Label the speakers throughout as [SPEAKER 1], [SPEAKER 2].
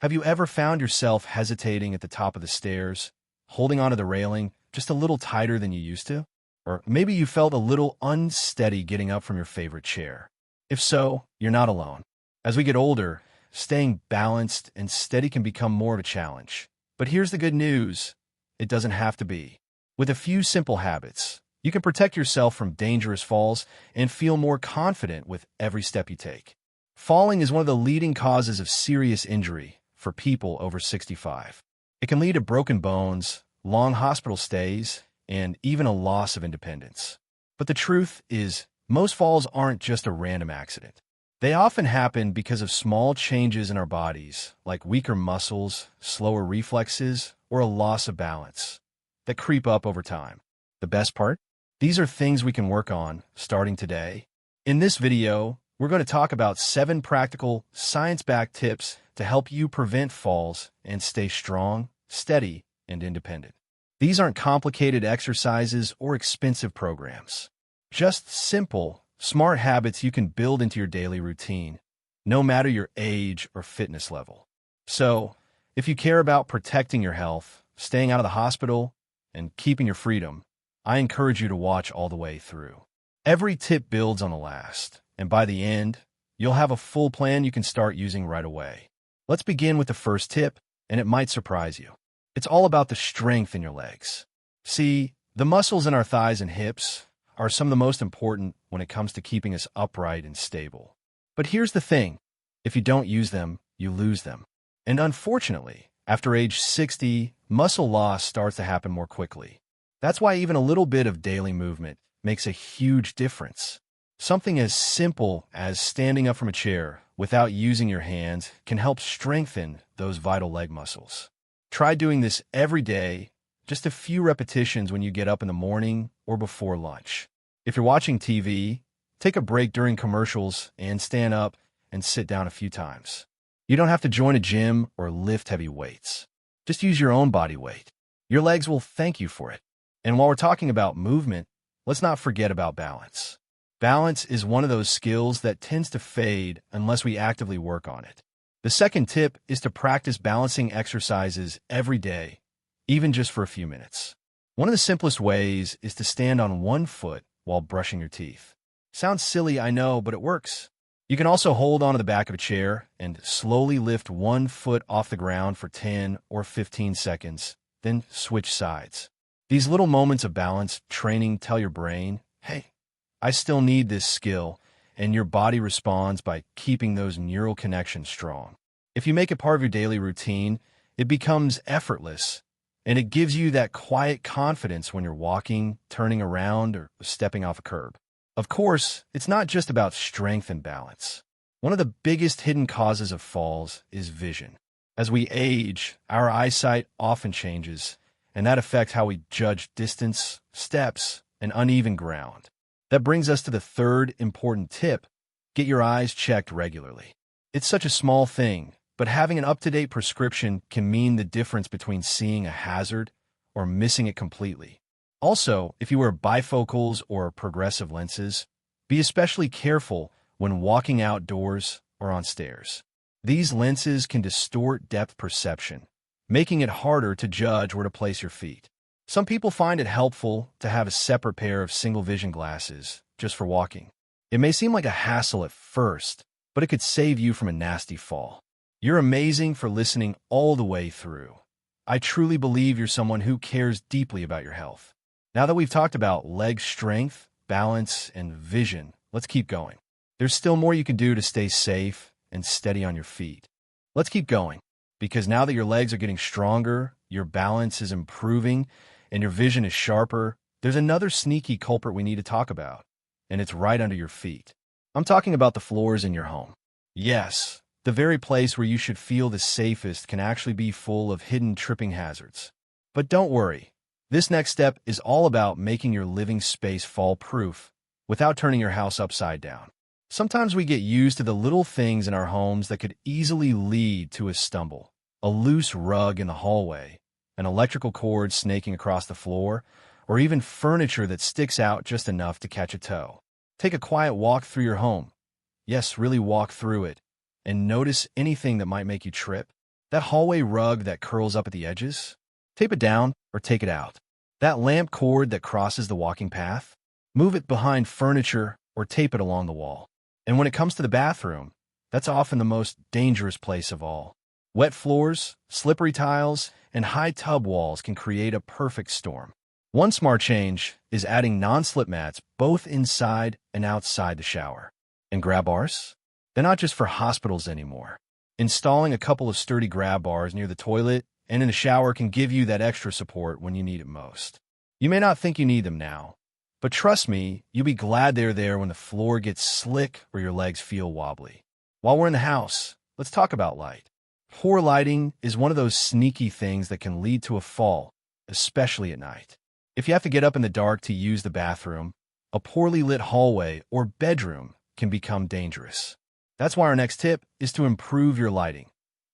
[SPEAKER 1] Have you ever found yourself hesitating at the top of the stairs, holding onto the railing just a little tighter than you used to? Or maybe you felt a little unsteady getting up from your favorite chair. If so, you're not alone. As we get older, staying balanced and steady can become more of a challenge. But here's the good news. It doesn't have to be. With a few simple habits, you can protect yourself from dangerous falls and feel more confident with every step you take. Falling is one of the leading causes of serious injury for people over 65. It can lead to broken bones, long hospital stays, and even a loss of independence. But the truth is, most falls aren't just a random accident. They often happen because of small changes in our bodies, like weaker muscles, slower reflexes, or a loss of balance, that creep up over time. The best part? These are things we can work on starting today. In this video, we're going to talk about 7 practical, science-backed tips to help you prevent falls and stay strong, steady, and independent. These aren't complicated exercises or expensive programs. Just simple, smart habits you can build into your daily routine, no matter your age or fitness level. So, if you care about protecting your health, staying out of the hospital, and keeping your freedom, I encourage you to watch all the way through. Every tip builds on the last, and by the end, you'll have a full plan you can start using right away. Let's begin with the first tip, and it might surprise you. It's all about the strength in your legs. See, the muscles in our thighs and hips are some of the most important when it comes to keeping us upright and stable. But here's the thing. If you don't use them, you lose them. And unfortunately, after age 60, muscle loss starts to happen more quickly. That's why even a little bit of daily movement makes a huge difference. Something as simple as standing up from a chair without using your hands can help strengthen those vital leg muscles. Try doing this every day, just a few repetitions when you get up in the morning or before lunch. If you're watching TV, take a break during commercials and stand up and sit down a few times. You don't have to join a gym or lift heavy weights. Just use your own body weight. Your legs will thank you for it. And while we're talking about movement, let's not forget about balance. Balance is one of those skills that tends to fade unless we actively work on it. The second tip is to practice balancing exercises every day, even just for a few minutes. One of the simplest ways is to stand on one foot while brushing your teeth. Sounds silly, I know, but it works. You can also hold onto the back of a chair and slowly lift one foot off the ground for 10 or 15 seconds, then switch sides. These little moments of balance training tell your brain, hey, I still need this skill, and your body responds by keeping those neural connections strong. If you make it part of your daily routine, it becomes effortless, and it gives you that quiet confidence when you're walking, turning around, or stepping off a curb. Of course, it's not just about strength and balance. One of the biggest hidden causes of falls is vision. As we age, our eyesight often changes, and that affects how we judge distance, steps, and uneven ground. That brings us to the third important tip: get your eyes checked regularly. It's such a small thing, but having an up-to-date prescription can mean the difference between seeing a hazard or missing it completely. Also, if you wear bifocals or progressive lenses, be especially careful when walking outdoors or on stairs. These lenses can distort depth perception, making it harder to judge where to place your feet. Some people find it helpful to have a separate pair of single-vision glasses just for walking. It may seem like a hassle at first, but it could save you from a nasty fall. You're amazing for listening all the way through. I truly believe you're someone who cares deeply about your health. Now that we've talked about leg strength, balance, and vision, let's keep going. There's still more you can do to stay safe and steady on your feet. Let's keep going, because now that your legs are getting stronger, your balance is improving, and your vision is sharper, there's another sneaky culprit we need to talk about, and it's right under your feet. I'm talking about the floors in your home. Yes, the very place where you should feel the safest can actually be full of hidden tripping hazards. But don't worry. This next step is all about making your living space fall-proof without turning your house upside down. Sometimes we get used to the little things in our homes that could easily lead to a stumble. A loose rug in the hallway, an electrical cord snaking across the floor, or even furniture that sticks out just enough to catch a toe. Take a quiet walk through your home. Yes, really walk through it, and notice anything that might make you trip. That hallway rug that curls up at the edges? Tape it down or take it out. That lamp cord that crosses the walking path? Move it behind furniture or tape it along the wall. And when it comes to the bathroom, that's often the most dangerous place of all. Wet floors, slippery tiles, and high tub walls can create a perfect storm. One smart change is adding non-slip mats both inside and outside the shower. And grab bars? They're not just for hospitals anymore. Installing a couple of sturdy grab bars near the toilet and in the shower can give you that extra support when you need it most. You may not think you need them now, but trust me, you'll be glad they're there when the floor gets slick or your legs feel wobbly. While we're in the house, let's talk about light. Poor lighting is one of those sneaky things that can lead to a fall, especially at night. If you have to get up in the dark to use the bathroom, a poorly lit hallway or bedroom can become dangerous. That's why our next tip is to improve your lighting,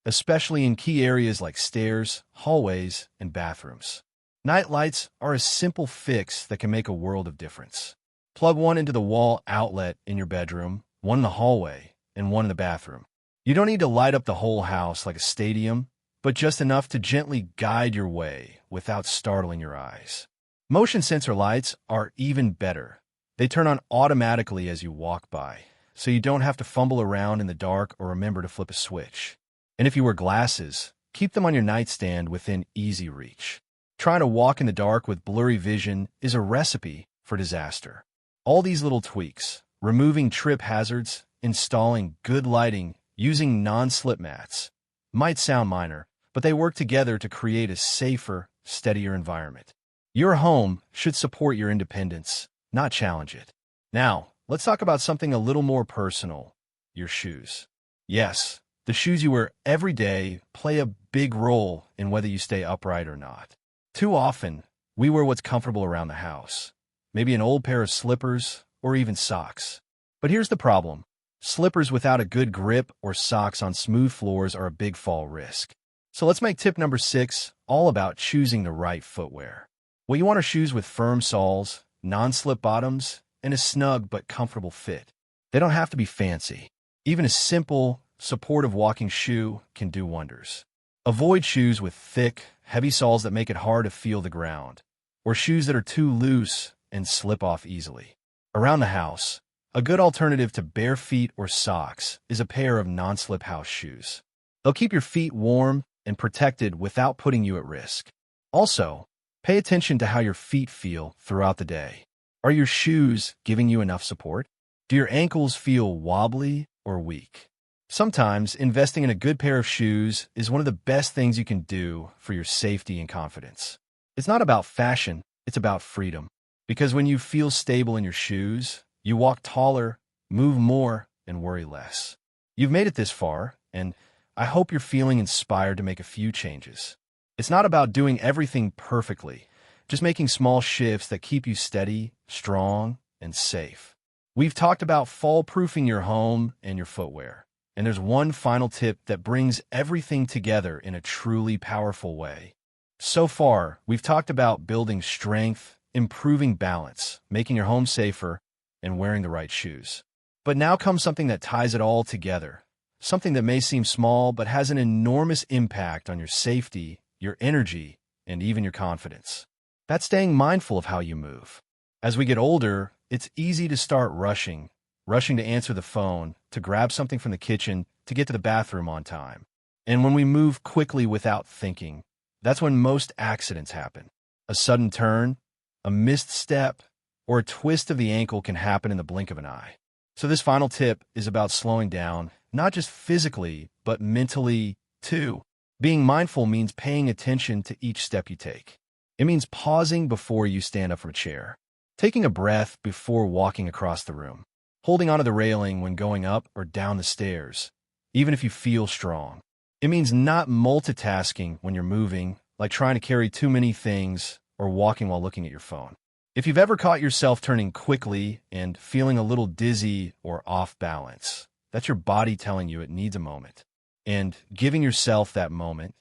[SPEAKER 1] especially in key areas like stairs, hallways, and bathrooms. Night lights are a simple fix that can make a world of difference. Plug one into the wall outlet in your bedroom, one in the hallway, and one in the bathroom. You don't need to light up the whole house like a stadium, but just enough to gently guide your way without startling your eyes. Motion sensor lights are even better. They turn on automatically as you walk by, so you don't have to fumble around in the dark or remember to flip a switch. And if you wear glasses, keep them on your nightstand within easy reach. Trying to walk in the dark with blurry vision is a recipe for disaster. All these little tweaks, removing trip hazards, installing good lighting, using non-slip mats, might sound minor, but they work together to create a safer, steadier environment. Your home should support your independence, not challenge it. Now, let's talk about something a little more personal, your shoes. Yes, the shoes you wear every day play a big role in whether you stay upright or not. Too often, we wear what's comfortable around the house, maybe an old pair of slippers or even socks. But here's the problem. Slippers without a good grip or socks on smooth floors are a big fall risk. So let's make tip number 6 all about choosing the right footwear. Well, you want shoes with firm soles, non-slip bottoms, and a snug but comfortable fit. They don't have to be fancy. Even a simple, supportive walking shoe can do wonders. Avoid shoes with thick, heavy soles that make it hard to feel the ground, or shoes that are too loose and slip off easily. Around the house, a good alternative to bare feet or socks is a pair of non-slip house shoes. They'll keep your feet warm and protected without putting you at risk. Also, pay attention to how your feet feel throughout the day. Are your shoes giving you enough support? Do your ankles feel wobbly or weak? Sometimes investing in a good pair of shoes is one of the best things you can do for your safety and confidence. It's not about fashion, it's about freedom. Because when you feel stable in your shoes, you walk taller, move more, and worry less. You've made it this far, and I hope you're feeling inspired to make a few changes. It's not about doing everything perfectly, just making small shifts that keep you steady, strong, and safe. We've talked about fall-proofing your home and your footwear, and there's one final tip that brings everything together in a truly powerful way. So far, we've talked about building strength, improving balance, making your home safer, and wearing the right shoes. But now comes something that ties it all together, something that may seem small but has an enormous impact on your safety, your energy, and even your confidence. That's staying mindful of how you move. As we get older, it's easy to start rushing to answer the phone, to grab something from the kitchen, to get to the bathroom on time. And when we move quickly without thinking, that's when most accidents happen. A sudden turn, a missed step, or a twist of the ankle can happen in the blink of an eye. So this final tip is about slowing down, not just physically, but mentally too. Being mindful means paying attention to each step you take. It means pausing before you stand up from a chair, taking a breath before walking across the room, holding onto the railing when going up or down the stairs, even if you feel strong. It means not multitasking when you're moving, like trying to carry too many things or walking while looking at your phone. If you've ever caught yourself turning quickly and feeling a little dizzy or off balance, that's your body telling you it needs a moment. And giving yourself that moment,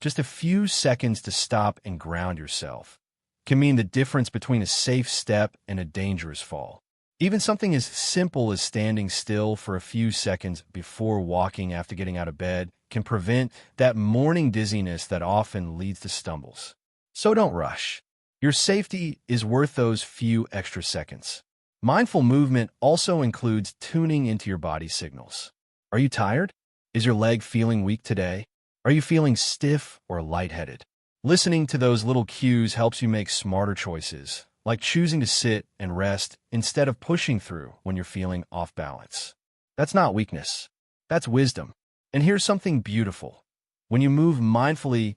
[SPEAKER 1] just a few seconds to stop and ground yourself, can mean the difference between a safe step and a dangerous fall. Even something as simple as standing still for a few seconds before walking after getting out of bed can prevent that morning dizziness that often leads to stumbles. So don't rush. Your safety is worth those few extra seconds. Mindful movement also includes tuning into your body's signals. Are you tired? Is your leg feeling weak today? Are you feeling stiff or lightheaded? Listening to those little cues helps you make smarter choices, like choosing to sit and rest instead of pushing through when you're feeling off balance. That's not weakness. That's wisdom. And here's something beautiful. When you move mindfully,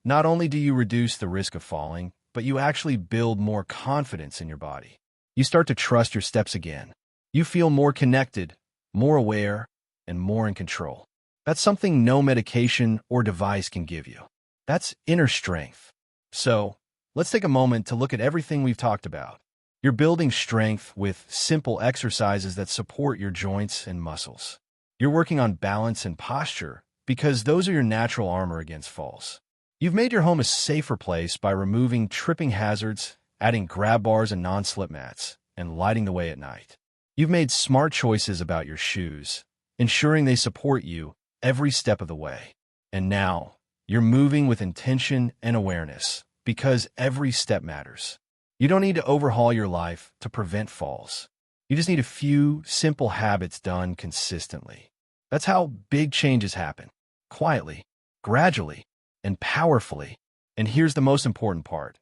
[SPEAKER 1] not only do you reduce the risk of falling, but you actually build more confidence in your body. You start to trust your steps again. You feel more connected, more aware, and more in control. That's something no medication or device can give you. That's inner strength. So, let's take a moment to look at everything we've talked about. You're building strength with simple exercises that support your joints and muscles. You're working on balance and posture because those are your natural armor against falls. You've made your home a safer place by removing tripping hazards, adding grab bars and non-slip mats, and lighting the way at night. You've made smart choices about your shoes, ensuring they support you every step of the way. And now, you're moving with intention and awareness because every step matters. You don't need to overhaul your life to prevent falls. You just need a few simple habits done consistently. That's how big changes happen. Quietly, gradually, and powerfully. And here's the most important part.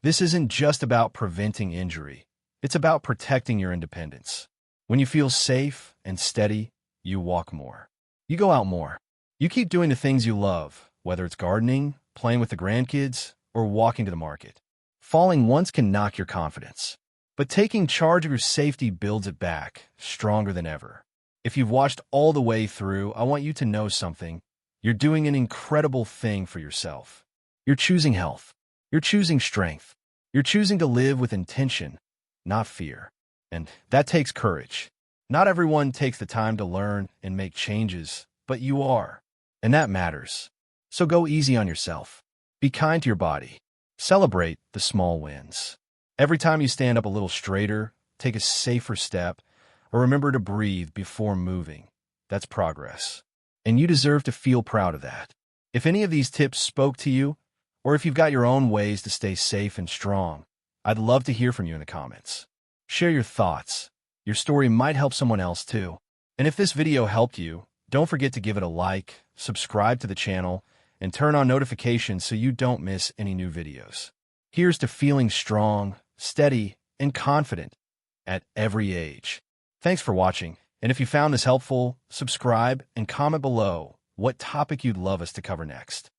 [SPEAKER 1] This isn't just about preventing injury. It's about protecting your independence. When you feel safe and steady, you walk more. You go out more. You keep doing the things you love, whether it's gardening, playing with the grandkids, or walking to the market. Falling once can knock your confidence, but taking charge of your safety builds it back, stronger than ever. If you've watched all the way through, I want you to know something. You're doing an incredible thing for yourself. You're choosing health. You're choosing strength. You're choosing to live with intention, not fear. And that takes courage. Not everyone takes the time to learn and make changes, but you are. And that matters. So go easy on yourself. Be kind to your body. Celebrate the small wins. Every time you stand up a little straighter, take a safer step, or remember to breathe before moving. That's progress. And you deserve to feel proud of that. If any of these tips spoke to you, or if you've got your own ways to stay safe and strong, I'd love to hear from you in the comments. Share your thoughts. Your story might help someone else too. And if this video helped you, don't forget to give it a like, subscribe to the channel, and turn on notifications so you don't miss any new videos. Here's to feeling strong, steady, and confident at every age. Thanks for watching, and if you found this helpful, subscribe and comment below what topic you'd love us to cover next.